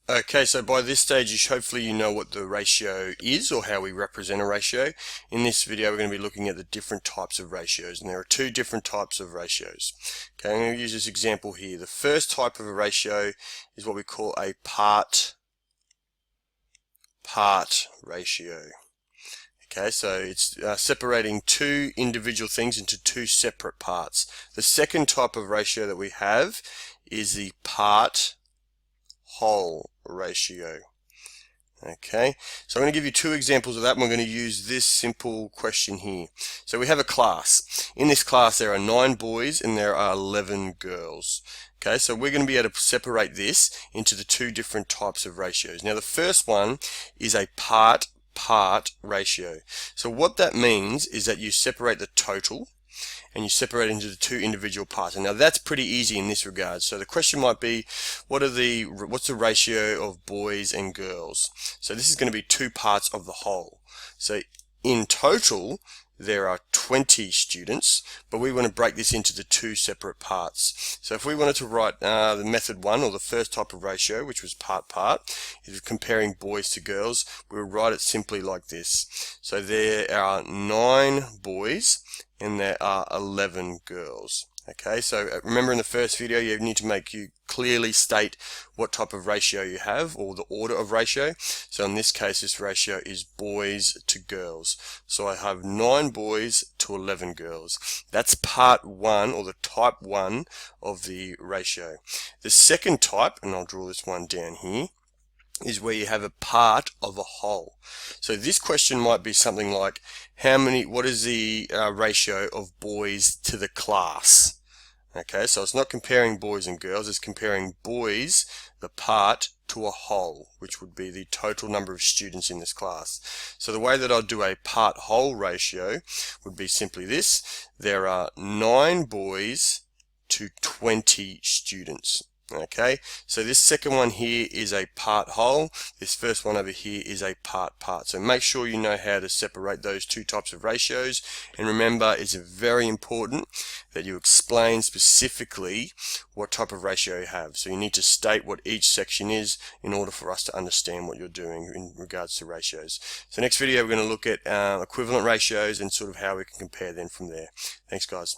Okay, so by this stage, hopefully you know what the ratio is or how we represent a ratio. In this video, we're going to be looking at the different types of ratios, and there are two different types of ratios. Okay, I'm going to use this example here. The first type of a ratio is what we call a part ratio. Okay, so it's separating two individual things into two separate parts. The second type of ratio that we have is the part whole ratio. Okay, so I'm going to give you two examples of that, and we're going to use this simple question here. So we have a class. In this class there are 9 boys and there are 11 girls. Okay, so we're going to be able to separate this into the two different types of ratios. Now the first one is a part ratio. So what that means is that you separate the total and you separate into the two individual parts. And now that's pretty easy in this regard. So the question might be, what's the ratio of boys and girls? So this is going to be two parts of the whole. So in total, there are 20 students, but we want to break this into the two separate parts. So if we wanted to write the method 1, or the first type of ratio, which was part, is comparing boys to girls, we would write it simply like this. So there are 9 boys and there are 11 girls. Okay, so remember in the first video you need to clearly state what type of ratio you have, or the order of ratio. So in this case this ratio is boys to girls. So I have 9 boys to 11 girls. That's part 1, or the type 1 of the ratio. The second type, and I'll draw this one down here, is where you have a part of a whole. So this question might be something like, what is the ratio of boys to the class? Okay, so it's not comparing boys and girls, it's comparing boys, the part, to a whole, which would be the total number of students in this class. So the way that I'll do a part whole ratio would be simply this. There are 9 boys to 20 students. Okay, so this second one here is a part whole. This first one over here is a part. So make sure you know how to separate those two types of ratios. And remember, it's very important that you explain specifically what type of ratio you have. So you need to state what each section is in order for us to understand what you're doing in regards to ratios. So next video we're going to look at equivalent ratios and sort of how we can compare them from there. Thanks guys.